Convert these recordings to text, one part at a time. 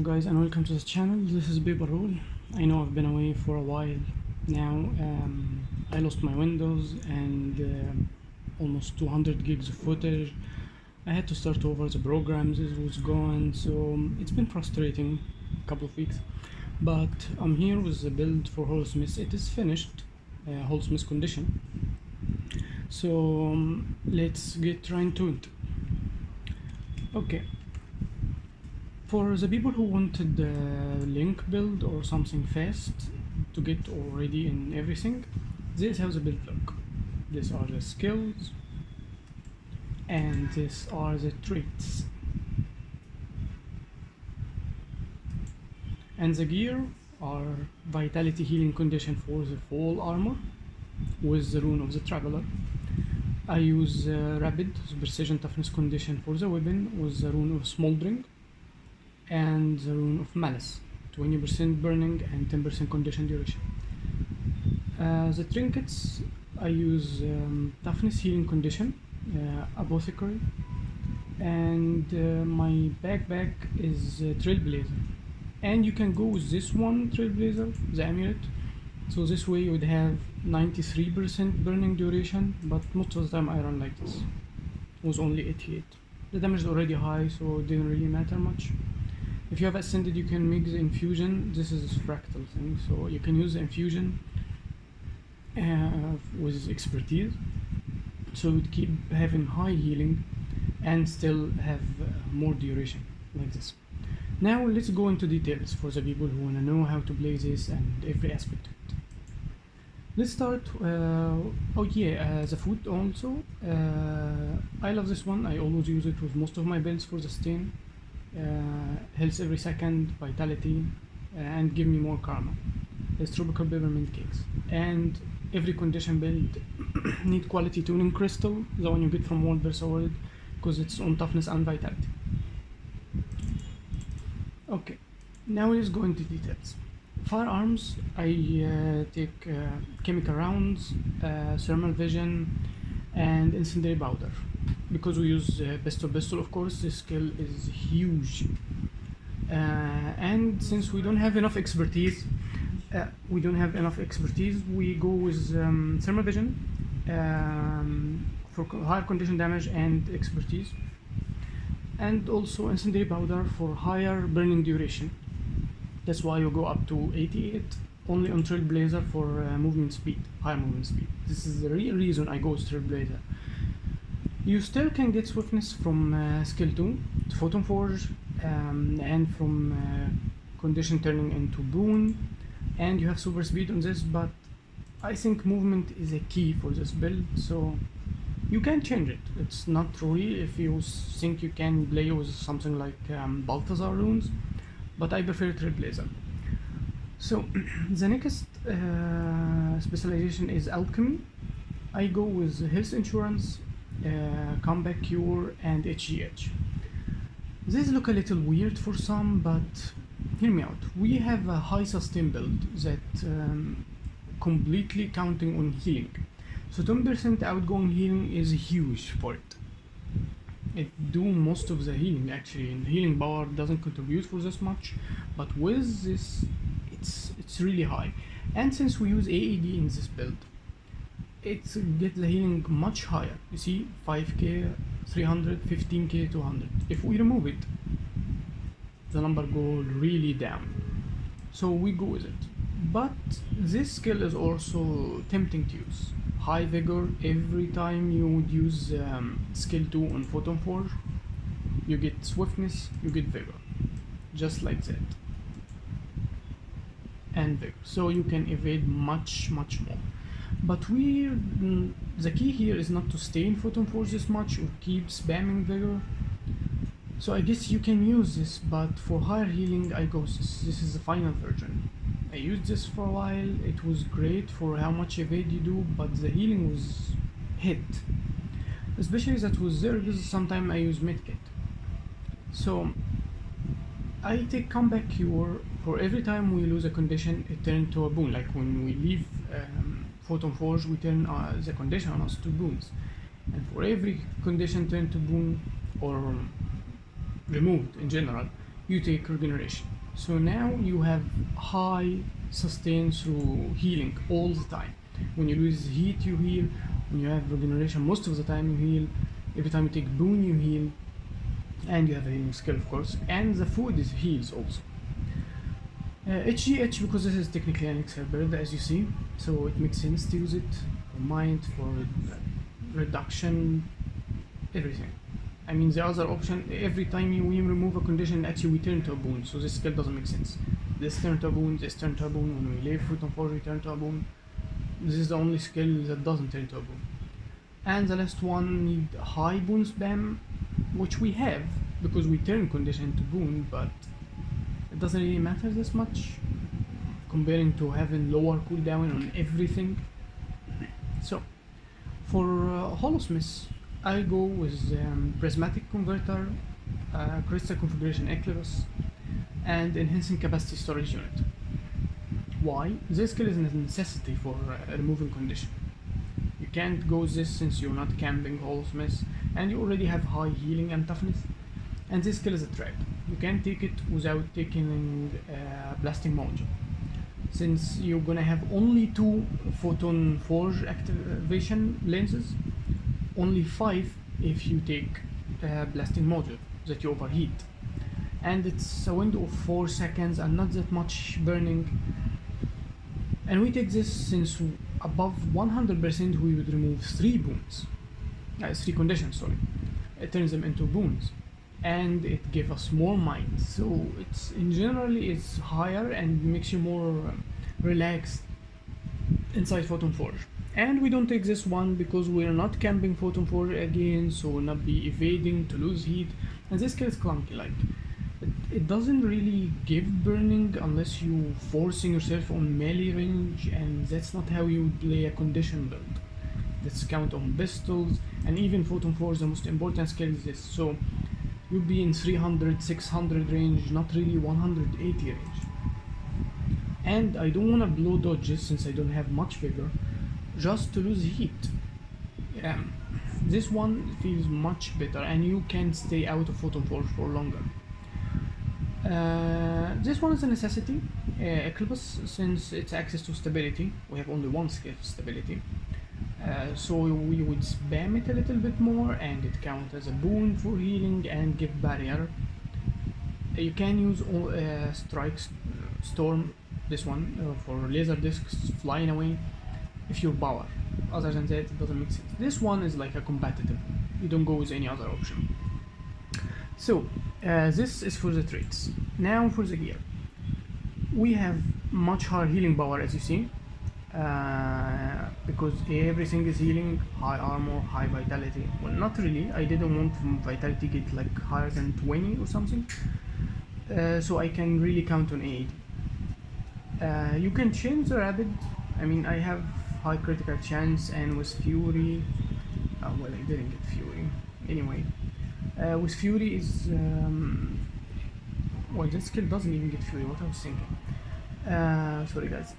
guys, and welcome to the channel. This is Paper Rule. I know I've been away for a while now. I lost my Windows and almost 200 gigs of footage. I had to start over the programs, it was gone, so it's been frustrating a couple of weeks. But I'm here with the build for Holosmith. It is finished, Holosmith condition. So let's get right into it. Okay. For the people who wanted the link build or something fast to get already in everything, this is how the build look. These are the skills and these are the traits. And the gear are vitality healing condition for the full armor with the rune of the traveler. I use rapid precision toughness condition for the weapon with the rune of smoldering and the rune of malice, 20% burning and 10% condition duration. The trinkets, I use toughness healing condition, apothecary, and my backpack is trailblazer. And you can go with this one trailblazer, the amulet. So this way you would have 93% burning duration, but most of the time I run like this. It was only 88. The damage is already high, so it didn't really matter much. If you have ascended, you can make the infusion. This is a fractal thing, so you can use the infusion with expertise. So it would keep having high healing and still have more duration, like this. Now let's go into details for the people who want to know how to play this and every aspect of it. Let's start. The food also. I love this one. I always use it with most of my builds for the stain. Health every second, vitality, and give me more karma. There's tropical peppermint cakes. And every condition build need quality tuning crystal, the one you get from World vs. World, because it's on toughness and vitality. Okay, now let's go into details. Firearms, I take chemical rounds, thermal vision, and incendiary powder. Because we use pistol, of course, this skill is huge. And since we don't have enough expertise, we go with thermal vision for higher condition damage and expertise, and also incendiary powder for higher burning duration. That's why you go up to 88 only on trailblazer for movement speed, higher movement speed. This is the real reason I go with trailblazer. You still can get swiftness from skill 2 to photon forge, and from condition turning into boon, and you have super speed on this, but I think movement is a key for this build, so you can change it. It's not really if you think you can play with something like Balthazar runes, but I prefer trailblazer. So the next specialization is Alchemy. I go with health insurance, comeback cure, and HGH. These look a little weird for some, but hear me out. We have a high sustain build that completely counting on healing. So 10% outgoing healing is huge for it. It do most of the healing actually, and healing power doesn't contribute for this much, but with this it's really high. And since we use AED in this build, it gets the healing much higher. You see, 5k, 300, 15k, 200. If we remove it, the number goes really down. So we go with it. But this skill is also tempting to use. High vigor, every time you would use skill 2 on photon forge, you get swiftness, you get vigor. Just like that. And vigor. So you can evade much more. But the key here is not to stay in photon forge this much or keep spamming vigor. So I guess you can use this, but for higher healing I go this is the final version. I used this for a while, it was great for how much evade you do, but the healing was hit. Especially that was there because sometimes I use medkit. So I take comeback cure for every time we lose a condition, it turns to a boon. Like when we leave Photon Forge, we turn the condition on us to boons. And for every condition turned to boon or removed in general, you take regeneration. So now you have high sustain through healing all the time. When you lose heat, you heal. When you have regeneration, most of the time you heal. Every time you take boon, you heal. And you have a healing skill, of course. And the food is heals also. HGH, because this is technically an Excel build, as you see, so it makes sense to use it for mind, for reduction, everything. I mean, the other option, every time we remove a condition, actually we turn to a boon, so this skill doesn't make sense. This turn to a boon, this turn to a boon, when we leave foot on forge, we turn to a boon. This is the only skill that doesn't turn to a boon. And the last one need high boon spam, which we have, because we turn condition to boon, but it doesn't really matter this much comparing to having lower cooldown on everything. So for Holosmith, I go with prismatic converter, crystal configuration eclipse, and enhancing capacity storage unit. Why? This skill is a necessity for removing condition. You can't go with this since you're not camping Holosmith and you already have high healing and toughness, and this skill is a trap. You can't take it without taking blasting module, since you're gonna have only 2 photon forge activation lenses, only 5 if you take blasting module that you overheat, and it's a window of 4 seconds and not that much burning. And we take this since above 100% we would remove 3 boons, 3 conditions, sorry. It turns them into boons, and it gives us more mind, so it's in generally it's higher and makes you more relaxed inside Photon Forge. And we don't take this one because we're not camping Photon Forge again, so we'll not be evading to lose heat, and this skill is clunky, like it doesn't really give burning unless you forcing yourself on melee range, and that's not how you would play a condition build. Let's count on pistols, and even Photon Forge, the most important skill is this, so you'll be in 300, 600 range, not really 180 range. And I don't want to blow dodges since I don't have much vigor, just to lose heat. This one feels much better, and you can stay out of Photon Forge for longer. This one is a necessity, Eclipse, since it's access to stability. We have only one skill, stability. So we would spam it a little bit more, and it counts as a boon for healing and give barrier. You can use strike storm, this one, for laser discs flying away if you're power. Other than that, it doesn't make sense. This one is like a competitive, you don't go with any other option. So this is for the traits. Now for the gear, we have much higher healing power, as you see, because everything is healing, high armor, high vitality. Well, not really, I didn't want vitality get like higher than 20 or something, so I can really count on AD. You can change the rapid. I mean, I have high critical chance, and with Fury, well, I didn't get Fury anyway. With Fury is well, this skill doesn't even get Fury, what I was thinking. Sorry guys.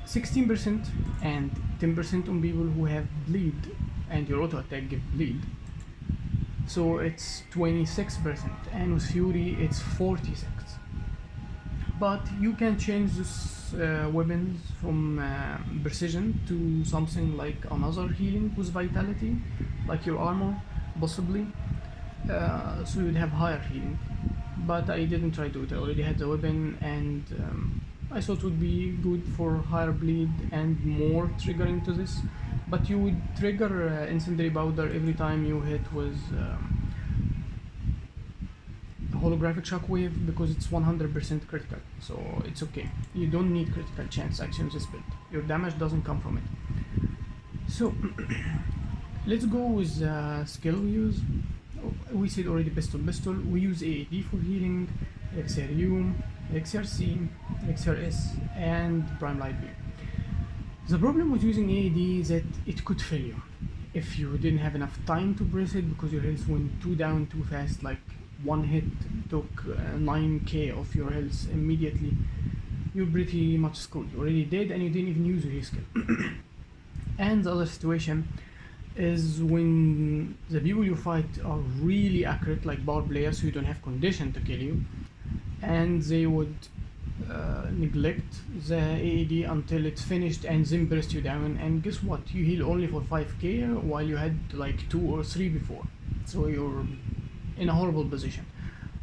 16% and 10% on people who have bleed, and your auto attack give bleed, so it's 26%, and with Fury it's 46. But you can change this weapons from precision to something like another healing with vitality, like your armor possibly, so you'd have higher healing. But I didn't try to do it, I already had the weapon, and I thought it would be good for higher bleed and more triggering to this, but you would trigger incendiary powder every time you hit with holographic shockwave, because it's 100% critical, so it's okay. You don't need critical chance action in this build, your damage doesn't come from it. So let's go with skill we use. We said already pistol. We use AAD for healing, Elixir U, Elixir C, Elixir S, and Prime Light Beam. The problem with using AAD is that it could fail you if you didn't have enough time to press it, because your health went too down too fast, like one hit took 9k of your health immediately. You're pretty much screwed, you're already dead and you didn't even use your skill. And the other situation is when the people you fight are really accurate, like power players who don't have condition to kill you, and they would neglect the AED until it's finished and then burst you down, and guess what, you heal only for 5k while you had like 2 or 3 before, so you're in a horrible position.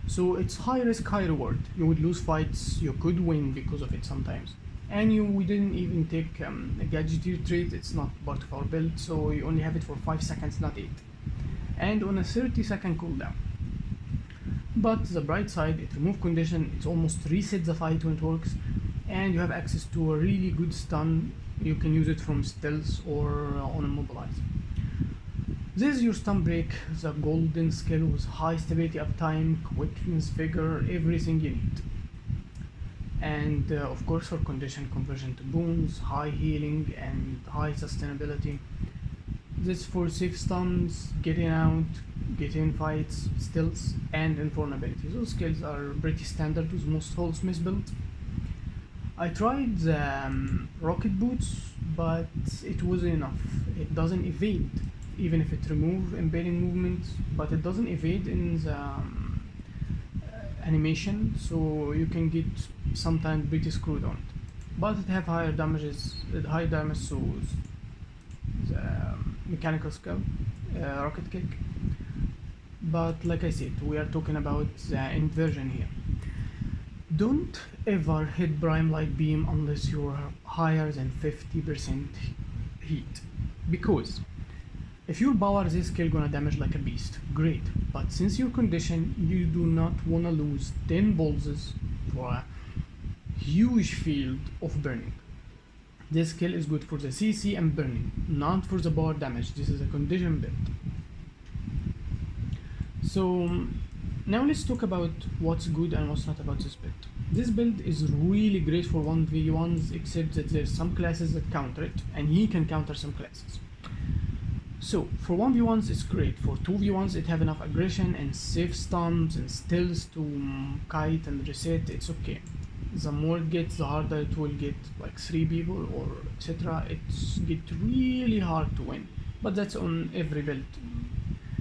So it's high risk, high reward. You would lose fights, you could win because of it sometimes. And we didn't even take a gadgeteer trait, it's not part of our build, so you only have it for 5 seconds, not 8. And on a 30-second cooldown. But the bright side, it removes condition, it almost resets the fight when it works, and you have access to a really good stun. You can use it from stealth or on immobilize. This is your stun break, the golden skill with high stability uptime, quickness, vigor, everything you need. And of course for condition conversion to boons, high healing and high sustainability. This for safe stuns, getting out, getting in fights, stealth and invulnerability. Those skills are pretty standard with most Holosmith builds. I tried the rocket boots, but it wasn't enough. It doesn't evade, even if it removes embedding movements, but it doesn't evade in the animation, so you can get sometimes pretty screwed on it. But it have higher damages, high damage, so the mechanical skill, rocket kick. But like I said, we are talking about the inversion here. Don't ever hit Prime Light Beam unless you're higher than 50% heat, because if you power this skill gonna damage like a beast, great, but since your condition, you do not wanna lose 10 pulses for a huge field of burning. This skill is good for the CC and burning, not for the power damage. This is a condition build. So now let's talk about what's good and what's not about this build. This build is really great for 1v1s, except that there's some classes that counter it, and he can counter some classes. So for 1v1s it's great, for 2v1s it have enough aggression and safe stuns and stealth to kite and reset, it's okay. The more it gets, the harder it will get, like 3 people or etc. It's get really hard to win, but that's on every build.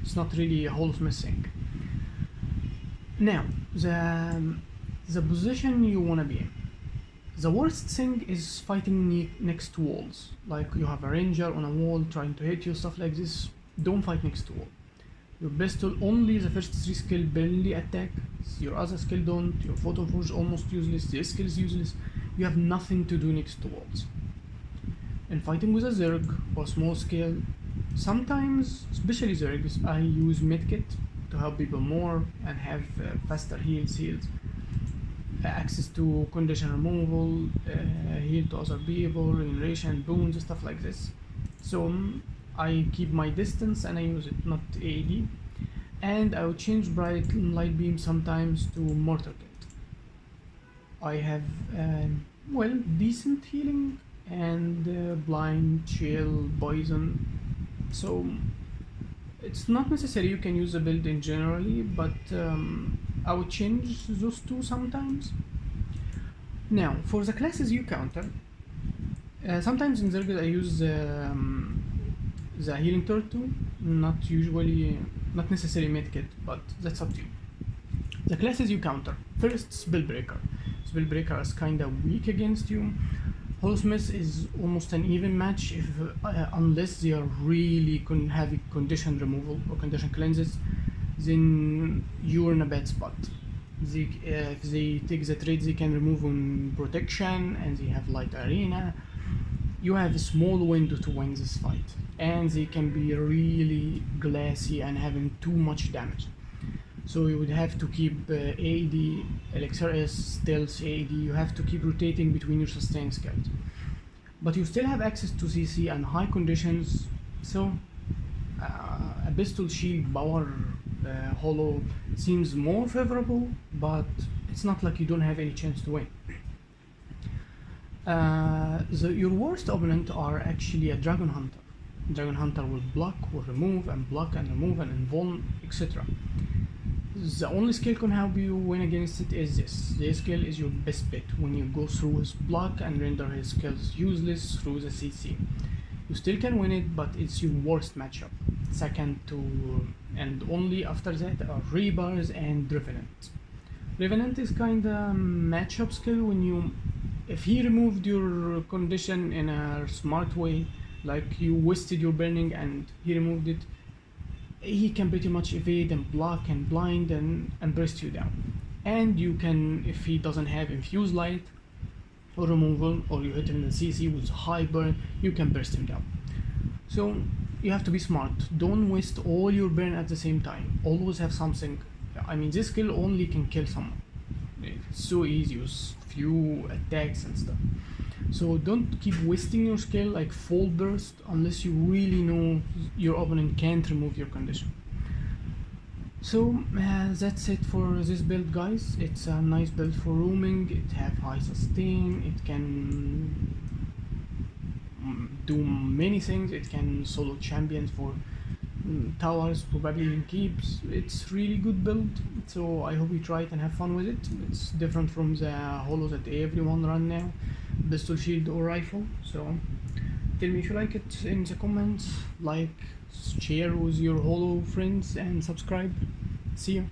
It's not really a Holosmith thing. Now, the position you wanna be in. The worst thing is fighting next to walls, like you have a ranger on a wall trying to hit you, stuff like this. Don't fight next to wall. Your pistol only the first 3 skill barely attack, your other skill don't, your photo forge almost useless, this skill is useless, you have nothing to do next to walls. And fighting with a Zerg or small scale, sometimes, especially Zergs, I use medkit to help people more and have faster heals, access to condition removal, heal to other people, regeneration, boons, stuff like this. So I keep my distance and I use it, not AED. And I will change bright light beam sometimes to mortar kit. I have well, decent healing and blind, chill, poison. So it's not necessary you can use the build in generally, but I would change those two sometimes. Now for the classes you counter, sometimes in Zerg I use the healing turtle, not necessarily medkit, but that's up to you. The classes you counter, first Spellbreaker. Spellbreaker is kinda weak against you. Holosmith is almost an even match if unless they are really heavy condition removal or condition cleanses, then you're in a bad spot. If they take the trade, they can remove on protection and they have light arena. You have a small window to win this fight, and they can be really glassy and having too much damage. So you would have to keep AED, Elixir S, Stealth, AED, you have to keep rotating between your sustain skills. But you still have access to CC and high conditions, so a pistol shield power holo seems more favorable, but it's not like you don't have any chance to win. Your worst opponent are actually a Dragon Hunter. Dragon Hunter will block, will remove, and block and remove and invuln, etc. The only skill can help you win against it is this. This skill is your best bet when you go through his block and render his skills useless through the CC. You still can win it, but it's your worst matchup. Second to, and only after that, are Reapers and Refinement. Revenant is kinda matchup skill when you, if he removed your condition in a smart way, like you wasted your burning and he removed it, he can pretty much evade and block and blind and burst you down. And you can, if he doesn't have infused light or removal, or you hit him in the CC with high burn, you can burst him down. So you have to be smart. Don't waste all your burn at the same time. Always have something. I mean, this skill only can kill someone. It's so easy with few attacks and stuff. So don't keep wasting your skill like full burst unless you really know your opponent can't remove your condition. So that's it for this build, guys. It's a nice build for roaming. It have high sustain. It can do many things. It can solo champions for towers, probably in keeps. It's really good build, so I hope you try it and have fun with it. It's different from the holo that everyone run now, pistol, shield or rifle. So tell me if you like it in the comments, like, share with your holo friends and subscribe. See you.